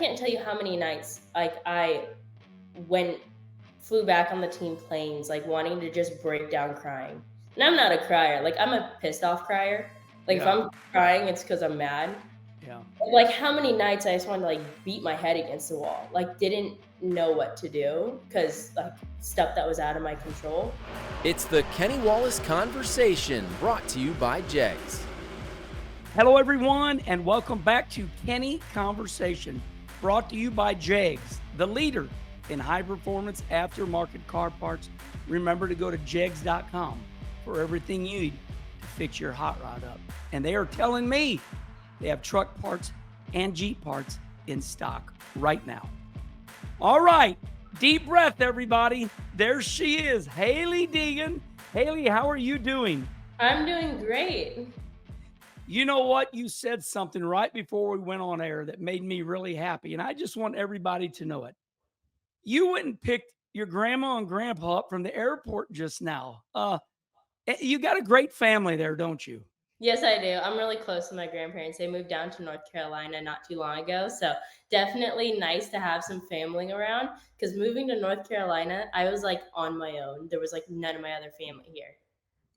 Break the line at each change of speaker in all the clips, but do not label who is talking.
can't tell you how many nights like I went flew back on the team planes, like wanting to just break down crying. And I'm not a crier. Like I'm a pissed off crier. Like if
Yeah.
I'm crying, it's because I'm mad.
Yeah.
Like how many nights I just wanted to like beat my head against the wall. Like didn't know what to do because like stuff that was out of my control.
It's the Kenny Wallace Conversation, brought to you by Jegs.
Hello, everyone, and welcome back to Kenny Conversation, brought to you by Jegs, the leader in high-performance aftermarket car parts. Remember to go to jegs.com for everything you need to fix your hot rod up. And they are telling me they have truck parts and Jeep parts in stock right now. All right, deep breath, everybody. There she is, Hailie Deegan. Hailie, how are you doing?
I'm doing great.
You know what? You said something right before we went on air that made me really happy, and I just want everybody to know it. You went and picked your grandma and grandpa up from the airport just now. You got a great family there, don't you?
Yes, I do. I'm really close to my grandparents. They moved down to North Carolina not too long ago. So definitely nice to have some family around. Because moving to North Carolina, I was like on my own. There was like none of my other family here.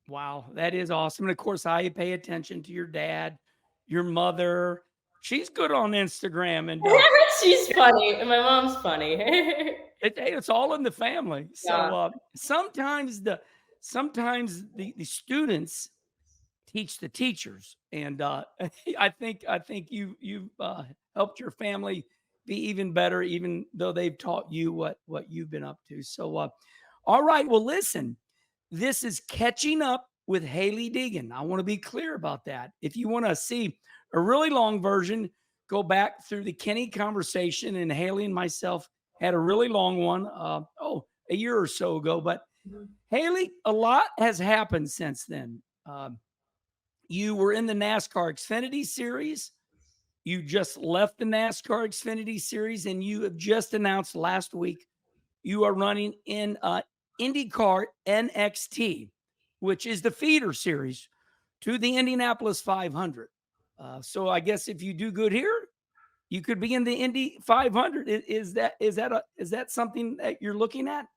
Wow, that is awesome. And of course, I pay attention to your dad, your mother. She's good on Instagram, and
She's funny. And my mom's funny.
it's all in the family. So
Yeah.
sometimes the students teach the teachers, and I think you've helped your family be even better, even though they've taught you what you've been up to. So, all right, well, listen, this is catching up with Hailie Deegan. I want to be clear about that. If you want to see a really long version, go back through the Kenny Conversation, and Hailie and myself had a really long one. A year or so ago, but Hailie, a lot has happened since then. You were in the NASCAR Xfinity Series. You just left the NASCAR Xfinity Series, and you have just announced last week you are running in IndyCar NXT, which is the feeder series to the Indianapolis 500. So I guess if you do good here, you could be in the Indy 500. Is that something that you're looking at?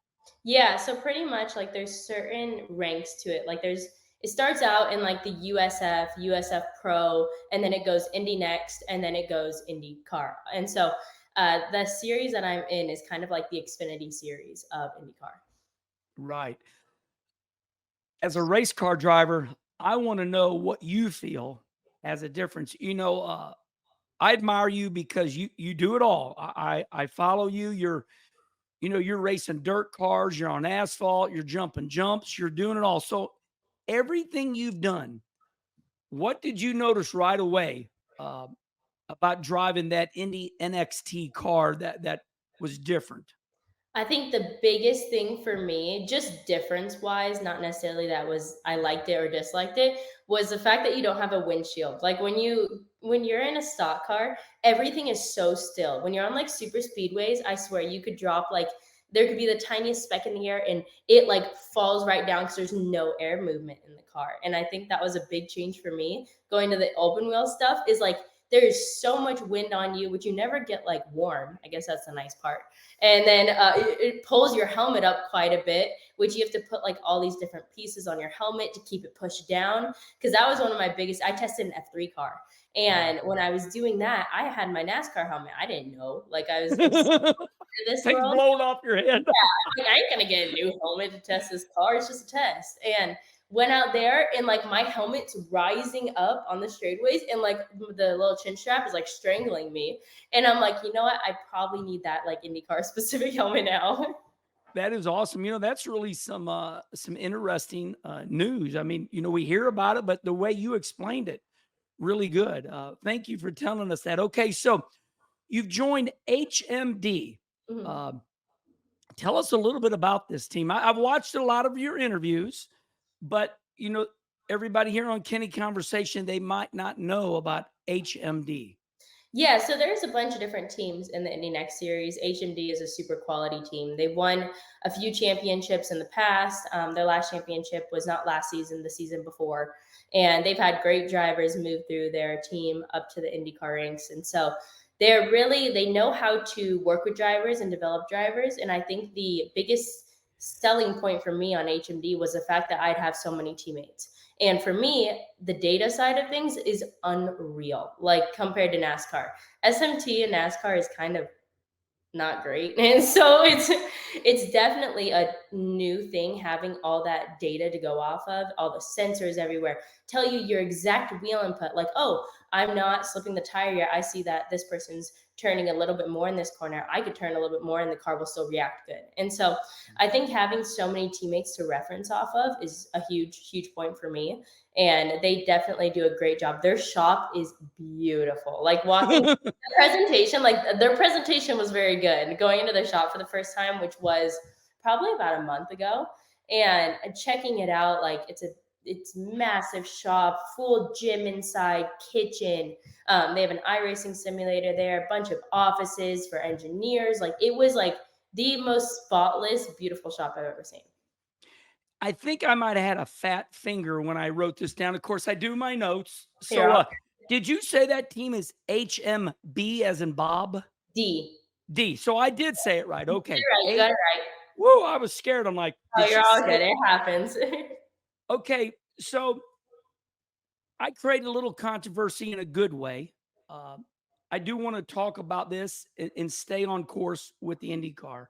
Yeah, so pretty much like there's certain ranks to it. Like it starts out in like the USF, USF Pro, and then it goes Indy Next, and then it goes Indy Car. And so the series that I'm in is kind of like the Xfinity series of IndyCar.
Right. As a race car driver, I want to know what you feel as a difference. I admire you because you do it all. I follow you. You're racing dirt cars, you're on asphalt, you're jumping jumps, you're doing it all. So everything you've done, what did you notice right away about driving that Indy NXT car that was different?
I think the biggest thing for me, just difference wise, not necessarily that was I liked it or disliked it, was the fact that you don't have a windshield. Like when you're in a stock car, everything is so still. When you're on like super speedways, I swear you could drop like there could be the tiniest speck in the air and it like falls right down because there's no air movement in the car. And I think that was a big change for me going to the open wheel stuff is like there is so much wind on you, which you never get like warm. I guess that's the nice part and then it pulls your helmet up quite a bit, which you have to put like all these different pieces on your helmet to keep it pushed down. Because that was one of my biggest. I tested an F3 car, and when I was doing that, I had my NASCAR helmet. I didn't know, like I was in this
Things
world.
blowing off your head.
Like I ain't gonna get a new helmet to test this car. It's just a test. And went out there and like my helmet's rising up on the straightaways and like the little chin strap is like strangling me. And I'm like, you know what? I probably need that like IndyCar specific helmet now.
That is awesome. That's really some interesting news. I mean, we hear about it, but the way you explained it, really good. Thank you for telling us that. Okay, so you've joined HMD.
Mhm.
Tell us a little bit about this team. I've watched a lot of your interviews, but everybody here on Kenny Conversation, they might not know about HMD.
Yeah, so there's a bunch of different teams in the Indy Next Series. HMD is a super quality team. They've won a few championships in the past. Their last championship was not last season, the season before. And they've had great drivers move through their team up to the IndyCar ranks. And so They know how to work with drivers and develop drivers. And I think the biggest selling point for me on HMD was the fact that I'd have so many teammates. And for me, the data side of things is unreal, like compared to NASCAR. SMT and NASCAR is kind of not great. And so it's definitely a new thing, having all that data to go off of, all the sensors everywhere tell you your exact wheel input, like, oh, I'm not slipping the tire yet, I see that this person's turning a little bit more in this corner, I could turn a little bit more and the car will still react good. And so I think having so many teammates to reference off of is a huge point for me. And they definitely do a great job. Their shop is beautiful, like walking presentation, like their presentation was very good. Going into their shop for the first time, which was probably about a month ago, and checking it out, like it's massive shop, full gym inside, kitchen. They have an iRacing simulator there, a bunch of offices for engineers. Like it was like the most spotless, beautiful shop I've ever seen.
I think I might have had a fat finger when I wrote this down. Of course, I do my notes.
Here,
So, did you say that team is HMB as in Bob?
D.
D. So I did say it right. Okay.
You're right. You got it right.
Whoa, I was scared. I'm like,
Oh,
did
you're
she
all
say
good.
it?
It happens.
Okay. So I created a little controversy in a good way. I do want to talk about this and stay on course with the IndyCar.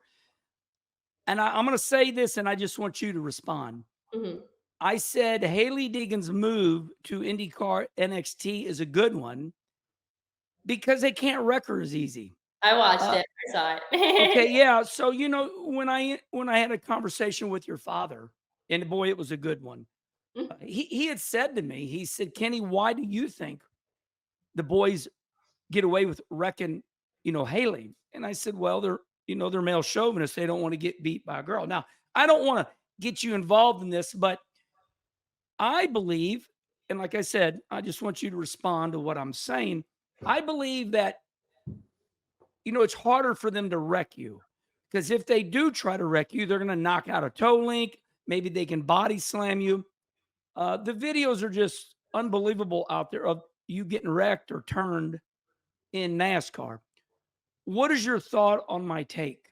And I'm going to say this, and I just want you to respond.
Mhm.
I said Hailie Deegan's move to IndyCar NXT is a good one because they can't wreck her as easy.
I watched it. I saw it.
Okay, yeah. So when I had a conversation with your father, and boy, it was a good one. He had said to me, he said, "Kenny, why do you think the boys get away with wrecking, Hailie?" And I said, "Well, they're male chauvinists. They don't want to get beat by a girl." Now, I don't want to get you involved in this, but I believe, and like I said, I just want you to respond to what I'm saying. I believe that, it's harder for them to wreck you because if they do try to wreck you, they're going to knock out a toe link. Maybe they can body slam you. The videos are just unbelievable out there of you getting wrecked or turned in NASCAR. What is your thought on my take?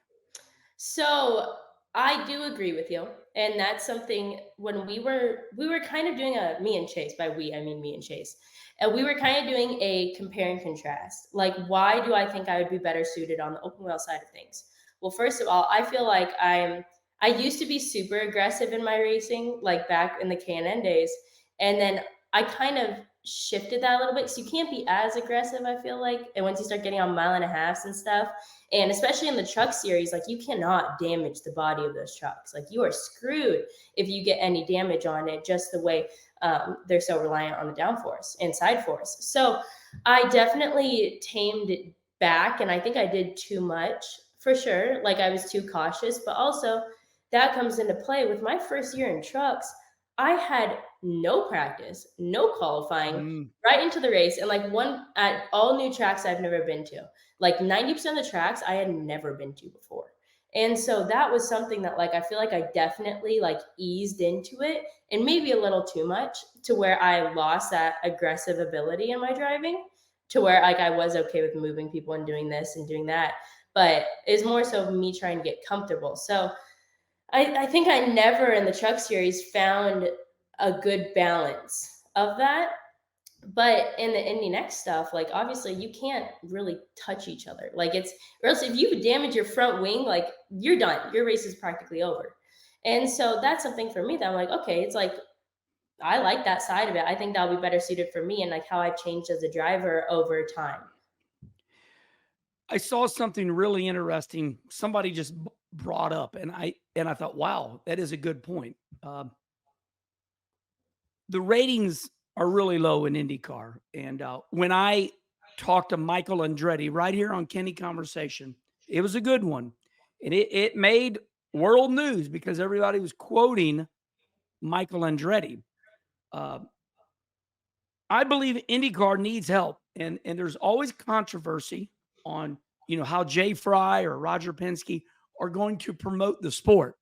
So I do agree with you, and that's something when we were kind of doing a me and Chase. By we, I mean me and Chase. And we were kind of doing a compare and contrast. Like, why do I think I would be better suited on the open wheel side of things? Well, first of all, I feel like I used to be super aggressive in my racing, like back in the K&N days, and then I kind of shifted that a little bit. So you can't be as aggressive, I feel like. And once you start getting on mile and a half and stuff, and especially in the truck series, like you cannot damage the body of those trucks. Like you are screwed if you get any damage on it, just the way they're so reliant on the downforce and side force. So I definitely tamed it back, and I think I did too much for sure. Like I was too cautious, but also that comes into play with my first year in trucks. I had no practice, no qualifying,
Mm.
right into the race, and like one at all new tracks I've never been to. Like 90% of the tracks I had never been to before. And so that was something that like I feel like I definitely like eased into it, and maybe a little too much, to where I lost that aggressive ability in my driving, to where like I was okay with moving people and doing this and doing that. But it's more so me trying to get comfortable. So I think I never in the truck series found a good balance of that. But in the Indy NXT stuff, like obviously you can't really touch each other. Like it's, or else if you damage your front wing, like you're done. Your race is practically over. And so that's something for me that I'm like, okay, it's like I like that side of it. I think that'll be better suited for me and like how I've changed as a driver over time.
I saw something really interesting. Somebody just brought up, and I thought, wow, that is a good point. The ratings are really low in IndyCar, and when I talked to Michael Andretti right here on Kenny Conversation, it was a good one, and it made world news because everybody was quoting Michael Andretti. I believe IndyCar needs help, and there's always controversy on how Jay Fry or Roger Penske are going to promote the sport.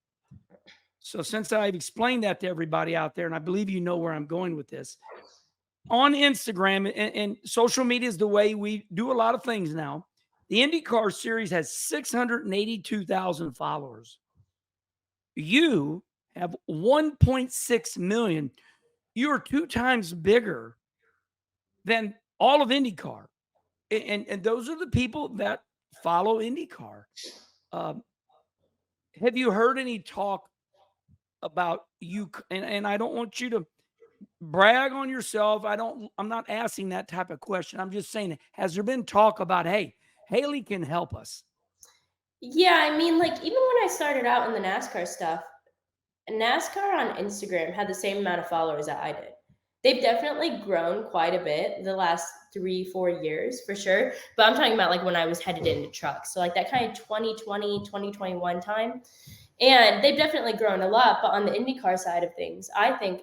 So since I've explained that to everybody out there, and I believe you know where I'm going with this, on Instagram and social media is the way we do a lot of things now. The IndyCar series has 682,000 followers. You have 1.6 million. You are 2 times bigger than all of IndyCar. And those are the people that follow IndyCar. Um, have you heard any talk about you? And I don't want you to brag on yourself. I'm not asking that type of question. I'm just saying, has there been talk about, hey, Hailie can help us?
Yeah, I mean, like even when I started out in the NASCAR stuff, NASCAR on Instagram had the same amount of followers that I did. They've definitely grown quite a bit the last 3, 4 years for sure. But I'm talking about like when I was headed into trucks. So like that kind of 2020, 2021 time. And they've definitely grown a lot. But on the IndyCar side of things, I think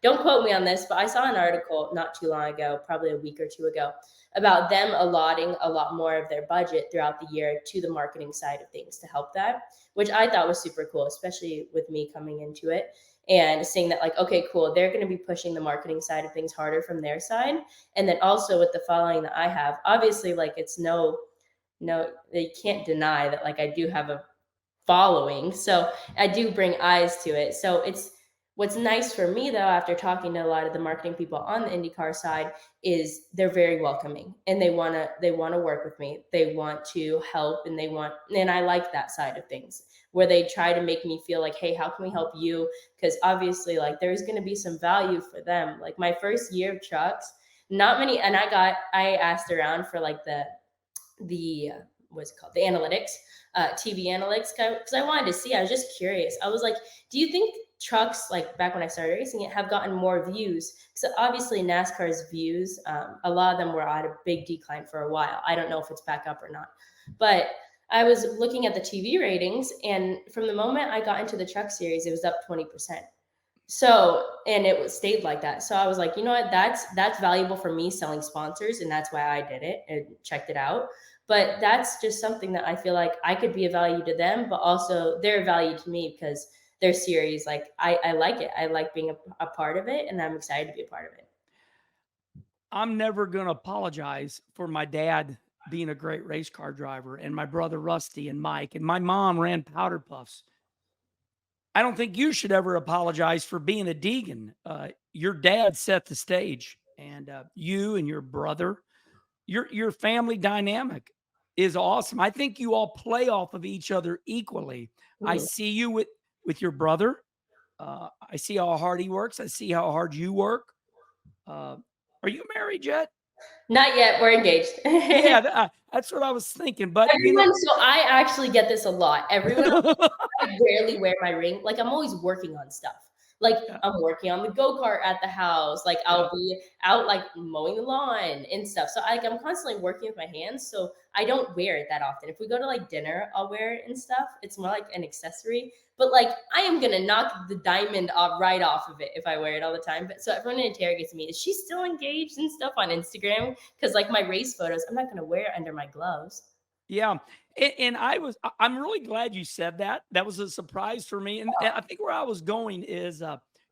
don't quote me on this, but I saw an article not too long ago, probably a week or two ago, about them allotting a lot more of their budget throughout the year to the marketing side of things to help that, which I thought was super cool, especially with me coming into it and seeing that, like, okay, cool, they're going to be pushing the marketing side of things harder from their side. And then also with the following that I have, obviously, like, it's no, they can't deny that, like, I do have a following. So I do bring eyes to it. So it's what's nice for me though, after talking to a lot of the marketing people on the IndyCar side, is they're very welcoming and they wanna work with me. They want to help and I like that side of things where they try to make me feel like, hey, how can we help you? Because obviously like there's gonna be some value for them. Like my first year of trucks, not many, and I asked around for like the what's it called, the analytics, TV analytics, because I wanted to see. I was just curious. I was like, do you think trucks, like back when I started racing it, have gotten more views? Because obviously NASCAR's views, a lot of them were at a big decline for a while. I don't know if it's back up or not, but I was looking at the TV ratings, and from the moment I got into the truck series, it was up 20%. So, and it was stayed like that. So I was like, you know what, that's valuable for me selling sponsors, and that's why I did it and checked it out. But that's just something that I feel like I could be a value to them, but also they're a value to me because their series, like I like it. I like being a part of it, and I'm excited to be a part of it.
I'm never going to apologize for my dad being a great race car driver and my brother Rusty and Mike and my mom ran powder puffs. I don't think you should ever apologize for being a Deegan. Your dad set the stage, and you and your brother, your family dynamic is awesome. I think you all play off of each other equally. I
Mhm.
see you with your brother. I see how hard he works. I see how hard you work. Uh, are you married yet?
Not yet. We're engaged.
Yeah, that's what I was thinking. But
So I actually get this a lot. Everyone, I rarely wear my ring. Like I'm always working on stuff. Like
yeah,
I'm working on the go-kart at the house. Like
yeah.
I'll be out like mowing the lawn and stuff. So I'm constantly working with my hands. So I don't wear it that often. If we go to like dinner, I'll wear it and stuff. It's more like an accessory. But like I am gonna knock the diamond off right off of it if I wear it all the time. But so everyone interrogates me, is she still engaged and stuff on Instagram? Because like my race photos, I'm not gonna wear it under my gloves.
Yeah. And I'm really glad you said that. That was a surprise for me. And I think where I was going is,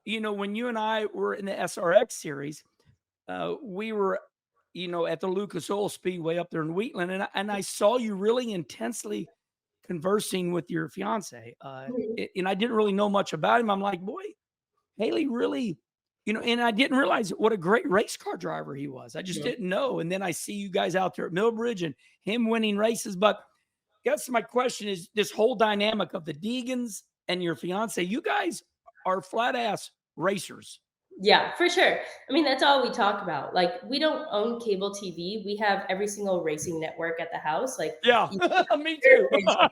when you and I were in the SRX series, we were, at the Lucas Oil Speedway up there in Wheatland. And I saw you really intensely conversing with your fiance. And I didn't really know much about him. I'm like, boy, Hailie really, and I didn't realize what a great race car driver he was. I just
Mhm.
didn't know. And then I see you guys out there at Millbridge and him winning races. But guess my question is this whole dynamic of the Deegans and your fiance, you guys are flat ass racers.
Yeah, for sure. I mean, that's all we talk about. Like, we don't own cable TV. We have every single racing network at the house. Like,
Yeah,
you
me
got
too.
you got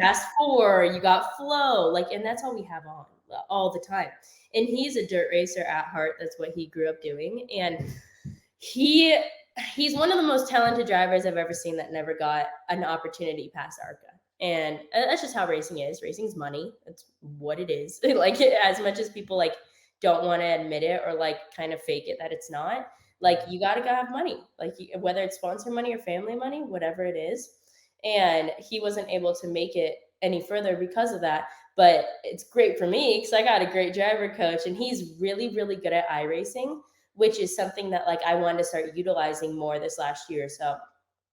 Fast Four, you got Flow, like, and that's all we have on all the time. And he's a dirt racer at heart. That's what he grew up doing, and he he's one of the most talented drivers I've ever seen that never got an opportunity past ARCA. And that's just how racing is. Racing's money. That's what it is. Like as much as people like don't want to admit it or like kind of fake it that it's not, like you gotta go have money. Like whether it's sponsor money or family money, whatever it is. And he wasn't able to make it any further because of that. But it's great for me because I got a great driver coach and he's really, really good at iRacing, which is something that like I wanted to start utilizing more this last year or so.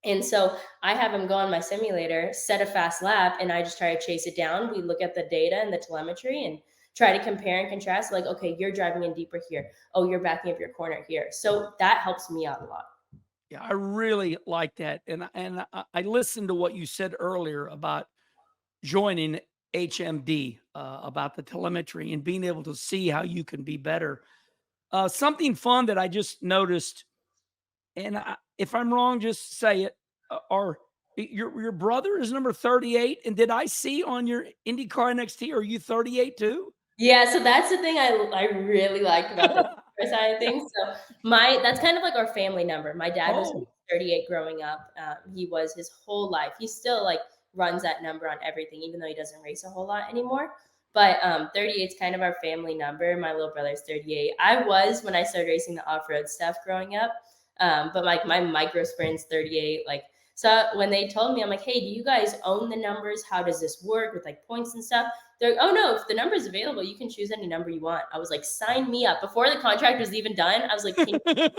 And so I have him go on my simulator, set a fast lap, and I just try to chase it down. We look at the data and the telemetry and try to compare and contrast. Like, okay, you're driving in deeper here. Oh, you're backing up your corner here. So that helps me out a lot.
Yeah, I really like that. And I listened to what you said earlier about joining HMD, about the telemetry and being able to see how you can be better. Something fun that I just noticed, and if I'm wrong, just say it. Or your brother is number 38, and did I see on your IndyCar NXT? Are you 38 too?
Yeah, so that's the thing I really liked about the side of things. So that's kind of like our family number. My dad was
Oh,
38 growing up. He was his whole life. He still like runs that number on everything, even though he doesn't race a whole lot anymore. But 38 is kind of our family number. My little brother's 38. I was when I started racing the off road stuff growing up, but like my micro sprint's 38. Like so, when they told me, I'm like, hey, do you guys own the numbers? How does this work with like points and stuff? They're like, oh no, if the number is available, you can choose any number you want. I was like, sign me up. Before the contract was even done, I was like, can you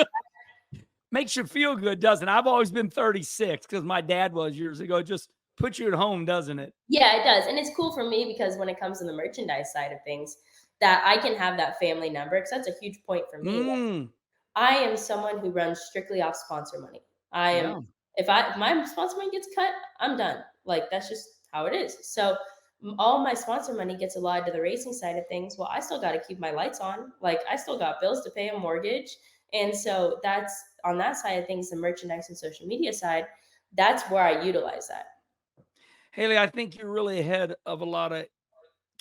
makes you feel good, doesn't it? I've always been 36 because my dad was years ago. It just puts you at home, doesn't it?
Yeah, it does. And it's cool for me because when it comes to the merchandise side of things, that I can have that family number because that's a huge point for me.
Mm,
I am someone who runs strictly off sponsor money. I am
yeah.
if my sponsor money gets cut, I'm done. Like that's just how it is. So all my sponsor money gets allotted to the racing side of things. Well, I still got to keep my lights on. Like I still got bills to pay, a mortgage, and so that's on that side of things, the merchandise and social media side. That's where I utilize that.
Hailie, I think you're really ahead of a lot of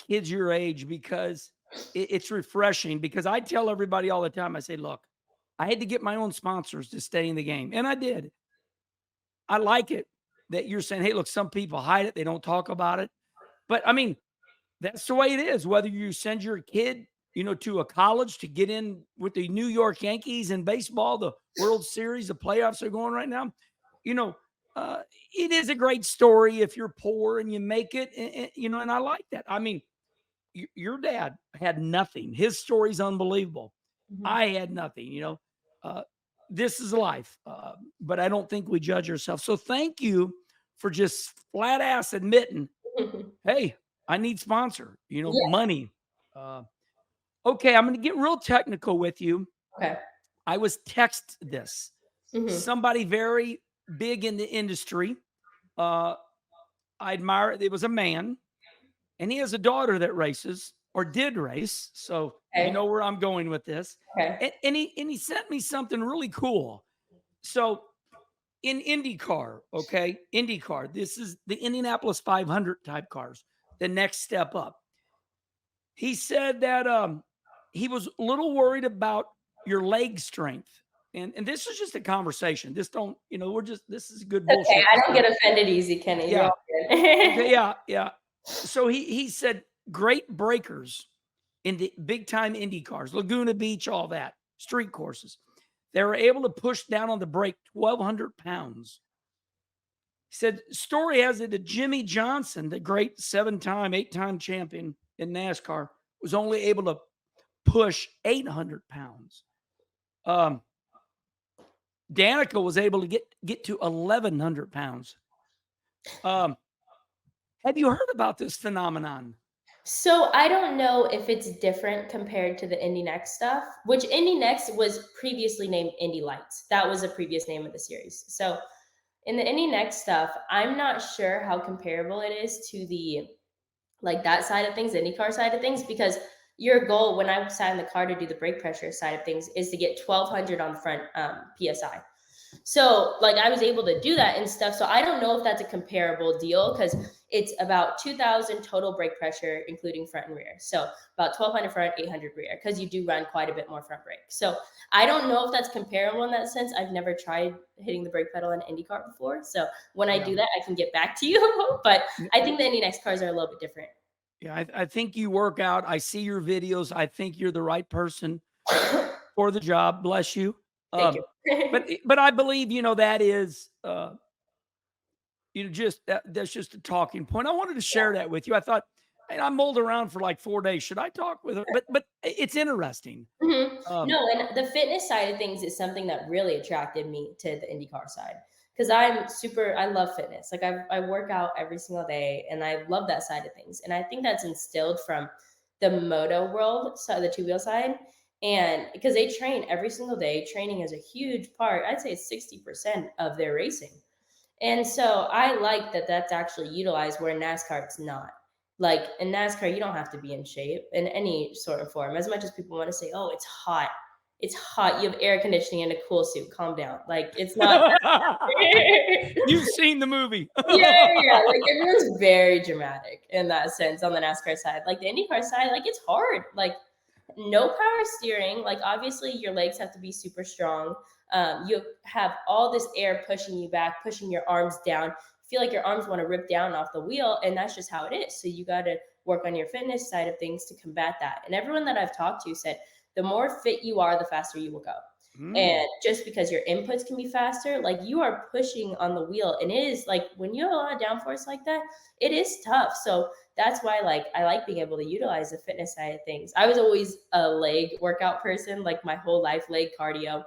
kids your age because it's refreshing. Because I tell everybody all the time, I say, look, I had to get my own sponsors to stay in the game. And I did. I like it that you're saying, hey, look, some people hide it, they don't talk about it. But I mean, that's the way it is. Whether you send your kid, to a college to get in with the New York Yankees in baseball, the World Series, the playoffs are going right now. You know, it is a great story if you're poor and you make it, and I like that. I mean, your dad had nothing. His story's unbelievable.
Mhm.
I had nothing. Uh, this is life, but I don't think we judge ourselves. So thank you for just flat ass admitting, hey, I need sponsor,
Yeah.
money. Uh, okay, I'm going to get real technical with you.
Okay.
I was text this.
Mhm.
Somebody very big in the industry. I admire it. It was a man, and he has a daughter that races or did race. So you
Okay.
know where I'm going with this.
Okay.
And he sent me something really cool. So in IndyCar, okay, IndyCar, this is the Indianapolis 500 type cars, the next step up. He said that he was a little worried about your leg strength. And this is just a conversation. This don't, this is good
Okay.
bullshit
I
to
don't
say.
get offended easy, Kenny. You're
Yeah.
all
Okay.
good.
Yeah. Yeah. So he said great breakers in the big time Indy cars, Laguna Beach, all that, street courses. They were able to push down on the brake 1,200 pounds. He said, story has it that Jimmy Johnson, the great 7-time, 8-time champion in NASCAR, was only able to push 800 pounds. Danica was able to get to 1,100 pounds. Have you heard about this phenomenon?
So I don't know if it's different compared to the Indy NXT stuff, which Indy NXT was previously named Indy Lights. That was a previous name of the series. So in the Indy NXT stuff, I'm not sure how comparable it is to the like that side of things, the IndyCar side of things, because your goal when I sat in the car to do the brake pressure side of things is to get 1,200 on the front PSI. So like I was able to do that and stuff. So I don't know if that's a comparable deal because it's about 2,000 total brake pressure, including front and rear. So about 1,200 front, 800 rear, because you do run quite a bit more front brake. So I don't know if that's comparable in that sense. I've never tried hitting the brake pedal in an IndyCar before. So when I
Yeah.
do that, I can get back to you. But I think the Indy NXT cars are a little bit different.
Yeah, I think you work out. I see your videos. I think you're the right person for the job. Bless you.
Thank you.
But I believe that is just that's just a talking point. I wanted to share that with you. I thought and I mulled around for like 4 days. Should I talk with her? But it's interesting.
Mhm.
Um,
No, and the fitness side of things is something that really attracted me to the IndyCar side because I love fitness. Like I work out every single day and I love that side of things. And I think that's instilled from the moto world, so the two wheel side. And because they train every single day, training is a huge part. I'd say it's 60% of their racing. And so I like that that's actually utilized where in NASCAR it's not. Like in NASCAR, you don't have to be in shape in any sort of form. As much as people want to say, "Oh, it's hot," it's hot. You have air conditioning and a cool suit. Calm down. Like it's not.
You've seen the movie.
Yeah. Like everyone's very dramatic in that sense on the NASCAR side. Like the IndyCar side, like it's hard. Like no power steering. Like obviously your legs have to be super strong. You have all this air pushing you back, pushing your arms down. You feel like your arms want to rip down off the wheel, and that's just how it is. So you got to work on your fitness side of things to combat that. And everyone that I've talked to said the more fit you are, the faster you will go. And just because your inputs can be faster, like you are pushing on the wheel, and it is like when you have a lot of downforce like that, it is tough. So that's why like I like being able to utilize the fitness side of things. I was always a leg workout person, like my whole life, leg cardio.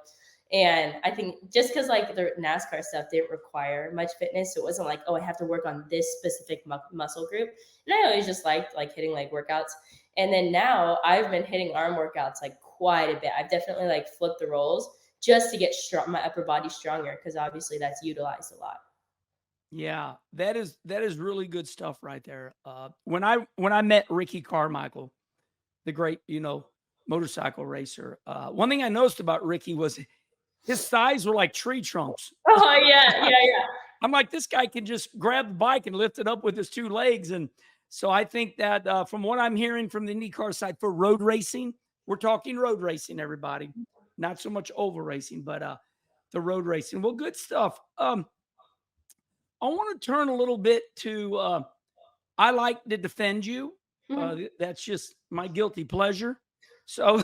And I think just because like the NASCAR stuff didn't require much fitness, so it wasn't like, oh, I have to work on this specific muscle group. And I always just liked like hitting leg workouts. And then now I've been hitting arm workouts like quite a bit. I've definitely like flipped the roles just to get strong, my upper body stronger, because obviously that's utilized a lot.
Yeah, that is really good stuff right there. When I met Ricky Carmichael, the great motorcycle racer, one thing I noticed about Ricky was his thighs were like tree trunks.
Oh yeah.
I'm like, this guy can just grab the bike and lift it up with his two legs. And so I think that from what I'm hearing from the IndyCar side for road racing, we're talking road racing, everybody, not so much oval racing, but the road racing. Well, good stuff. I want to turn a little bit to I like to defend you.
Mhm.
That's just my guilty pleasure. So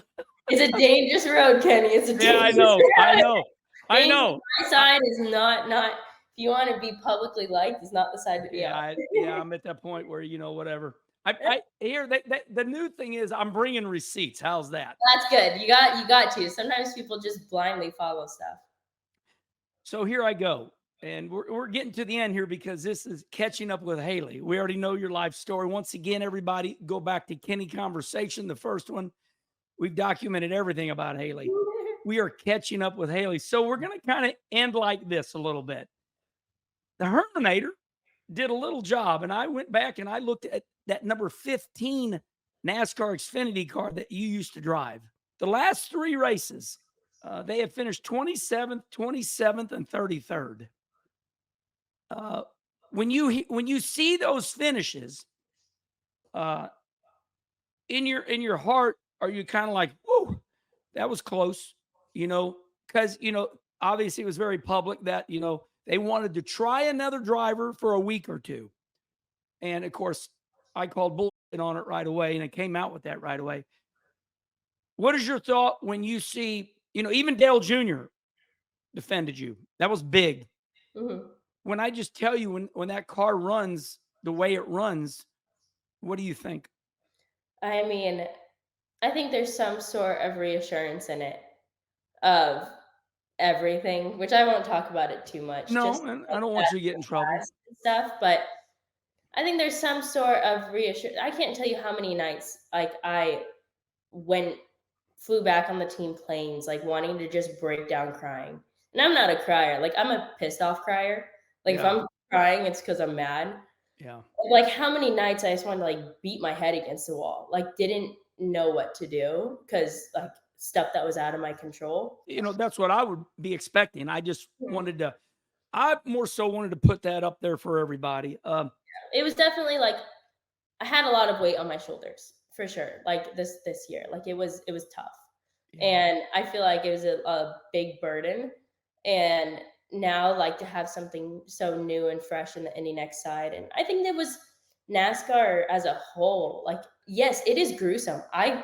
It's a dangerous road, Kenny. It's a
yeah, I
dangerous
know, I
road.
know, I
Being
know.
my side is not. If you want to be publicly liked, it's not the side to be on.
Yeah, I'm at that point where whatever. I hear that the new thing is I'm bringing receipts. How's that?
That's good. You got to. Sometimes people just blindly follow stuff.
So here I go. And we're getting to the end here because this is catching up with Hailie. We already know your life story. Once again, everybody go back to Kenny Conversation, the first one. We've documented everything about Hailie. We are catching up with Hailie. So we're going to kind of end like this a little bit. The Herminator did a little job, and I went back and I looked at that number 15 NASCAR Xfinity car that you used to drive. The last three races, they have finished 27th, 27th, and 33rd. When you see those finishes, in your heart, are you kind of like, whoa, that was close, because obviously it was very public that they wanted to try another driver for a week or two, and of course I called bullshit on it right away, and it came out with that right away. What is your thought when you see, even Dale Jr. defended you? That was big.
Mhm.
When I just tell you when that car runs the way it runs, what do you think?
I mean, I think there's some sort of reassurance in it of everything, which I won't talk about it too much, just
No, and I
like
don't want
that
you to get in trouble.
stuff. But I think there's some sort of reassurance. I can't tell you how many nights like I went flew back on the team planes, like wanting to just break down crying. And I'm not a crier. Like I'm a pissed off crier. Like if
Yeah,
I'm crying, it's because I'm mad.
yeah.
Like how many nights I just wanted to like beat my head against the wall, like didn't know what to do because like stuff that was out of my control.
That's what I would be expecting.
Mhm.
I more so wanted to put that up there for everybody.
It was definitely like I had a lot of weight on my shoulders for sure. Like this year, like it was tough,
Yeah.
and I feel like it was a big burden. And now, like to have something so new and fresh in the Indy Next side, and I think that was NASCAR as a whole. Like, yes, it is gruesome. I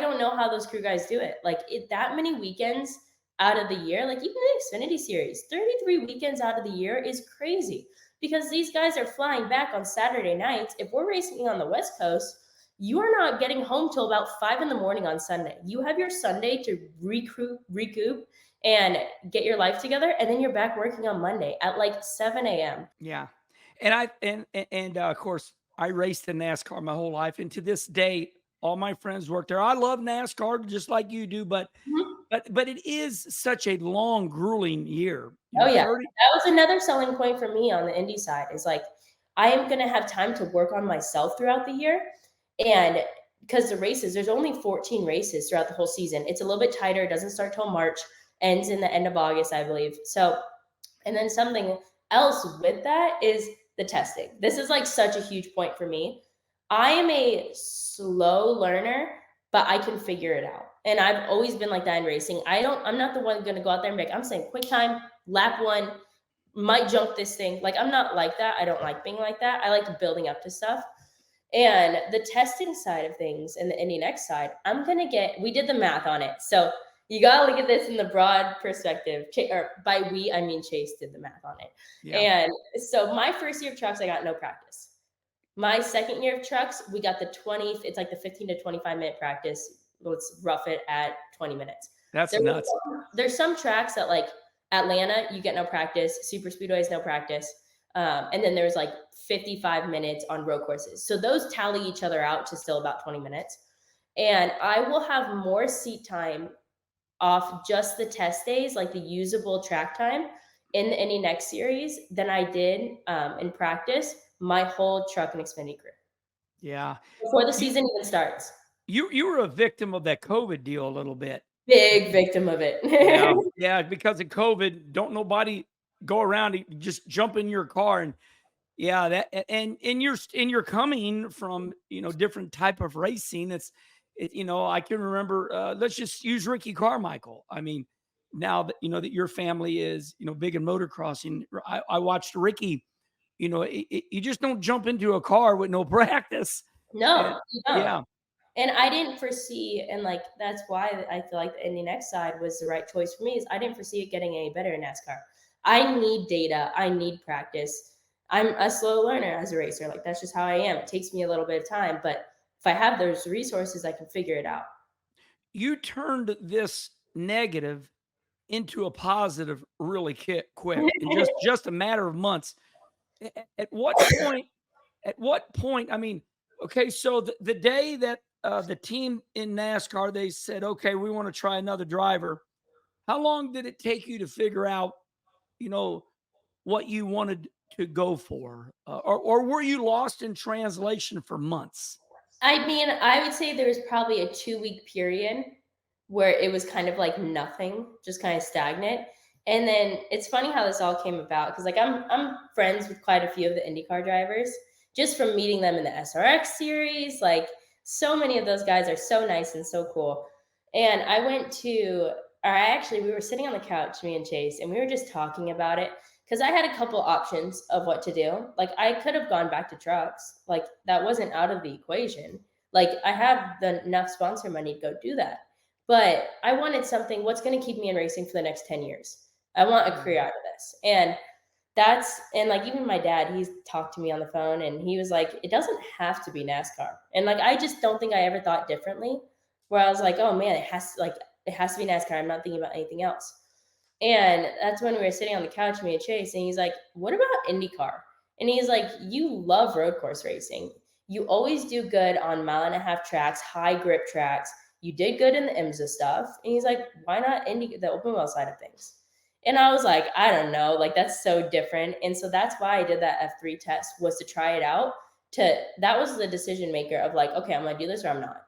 don't know how those crew guys do it. Like that many weekends out of the year, like even the Xfinity Series, 33 weekends out of the year is crazy because these guys are flying back on Saturday nights. If we're racing on the West Coast, you are not getting home till about 5 in the morning on Sunday. You have your Sunday to recoup and get your life together, and then you're back working on Monday at like 7 a.m.
Yeah. And of course, I raced in NASCAR my whole life, and to this day, all my friends work there. I love NASCAR just like you do, but
Mhm.
but it is such a long, grueling year.
Oh yeah,
30.
that was another selling point for me on the indie side. Is like I am gonna have time to work on myself throughout the year, and because the races, there's only 14 races throughout the whole season. It's a little bit tighter. It doesn't start till March, ends in the end of August, I believe. So, and then something else with that is the testing. This is like such a huge point for me. I am a slow learner, but I can figure it out. And I've always been like that in racing. I'm not the one gonna go out there and be like, I'm saying quick time, lap one, might jump this thing. Like, I'm not like that. I don't like being like that. I like building up to stuff. And the testing side of things and the Indy NXT side, we did the math on it. So you got to look at this in the broad perspective. Or by we, I mean Chase did the math on it.
Yeah.
And so my first year of trucks, I got no practice. My second year of trucks, we got it's like the 15 to 25-minute practice. Let's rough it at 20 minutes.
That's nuts.
There's some tracks that like Atlanta, you get no practice. Super Speedways, no practice. And then there's like 55 minutes on road courses. So those tally each other out to still about 20 minutes. And I will have more seat time off just the test days, like the usable track time in the Indy NXT series than I did in practice my whole truck and Xfinity career.
Yeah.
Before the season even starts.
You were a victim of that COVID deal a little bit.
Big victim of it.
Yeah, because of COVID, don't nobody go around and just jump in your car and and you're coming from different type of racing. I can remember. Let's just use Ricky Carmichael. I mean, now that that your family is big in motocrossing, I watched Ricky. You just don't jump into a car with no practice.
No, you don't.
Yeah.
And I didn't foresee, and like that's why I feel like the Indy NXT side was the right choice for me. Is I didn't foresee it getting any better in NASCAR. I need data. I need practice. I'm a slow learner as a racer. Like that's just how I am. It takes me a little bit of time, but if I have those resources, I can figure it out.
You turned this negative into a positive really quick in just a matter of months. At what point? At what point? I mean, okay, so the day that the team in NASCAR they said, okay, we want to try another driver. How long did it take you to figure out, what you wanted to go for, or were you lost in translation for months?
I mean, I would say there was probably a 2-week period where it was kind of like nothing, just kind of stagnant. And then it's funny how this all came about because like I'm friends with quite a few of the IndyCar drivers just from meeting them in the SRX series. Like so many of those guys are so nice and so cool. And we were sitting on the couch, me and Chase, and we were just talking about it because I had a couple options of what to do. Like I could have gone back to trucks. Like that wasn't out of the equation. Like I have enough sponsor money to go do that. But I wanted something, what's going to keep me in racing for the next 10 years? I want a career out of this. And like even my dad, he's talked to me on the phone and he was like, it doesn't have to be NASCAR. And like, I just don't think I ever thought differently where I was like, oh man, it has to be NASCAR. I'm not thinking about anything else. And that's when we were sitting on the couch, me and Chase, and he's like, what about IndyCar? And he's like, you love road course racing. You always do good on 1.5-mile tracks, high grip tracks. You did good in the IMSA stuff. And he's like, why not the open wheel side of things? And I was like, I don't know, like that's so different. And so that's why I did that F3 test, was to try it out. That was the decision maker of like, okay, I'm gonna do this or I'm not.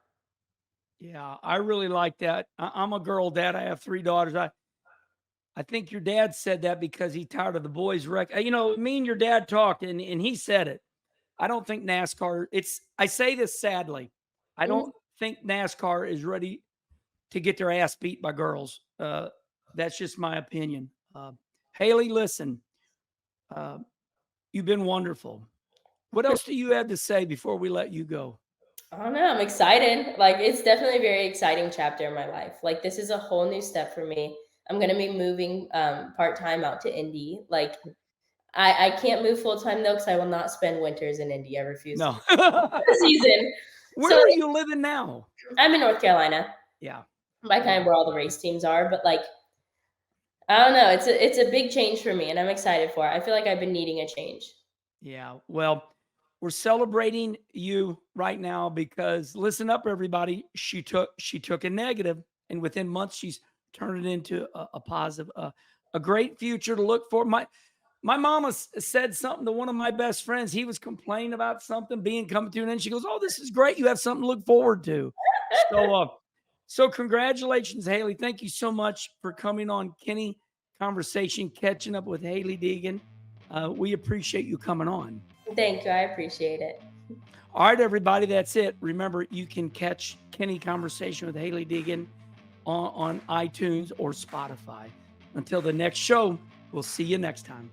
Yeah, I really like that. I'm a girl dad. I have 3 daughters. I think your dad said that because he tired of the boys wreck. Me and your dad talked and he said it. I don't think NASCAR, I say this sadly. I don't think NASCAR is ready to get their ass beat by girls. That's just my opinion. Hailie, listen, you've been wonderful. What else do you have to say before we let you go?
I don't know. I'm excited. Like it's definitely a very exciting chapter in my life. Like this is a whole new step for me. I'm going to be moving part-time out to Indy. Like I can't move full time though, because I will not spend winters in Indy. I refuse
No.
the season.
Where
So
are you living now?
I'm in North Carolina,
Yeah.
by kind of where all the race teams are. But like, I don't know. It's a big change for me, and I'm excited for it. I feel like I've been needing a change.
Yeah. Well, we're celebrating you right now because listen up, everybody. She took a negative, and within months, she's turned it into a positive, a great future to look for. My mama said something to one of my best friends. He was complaining about something being coming to an end. She goes, "Oh, this is great. You have something to look forward to." So congratulations, Hailie. Thank you so much for coming on Kenny Conversation, catching up with Hailie Deegan. We appreciate you coming on.
Thank you. I appreciate it.
All right, everybody, that's it. Remember, you can catch Kenny Conversation with Hailie Deegan on iTunes or Spotify. Until the next show, we'll see you next time.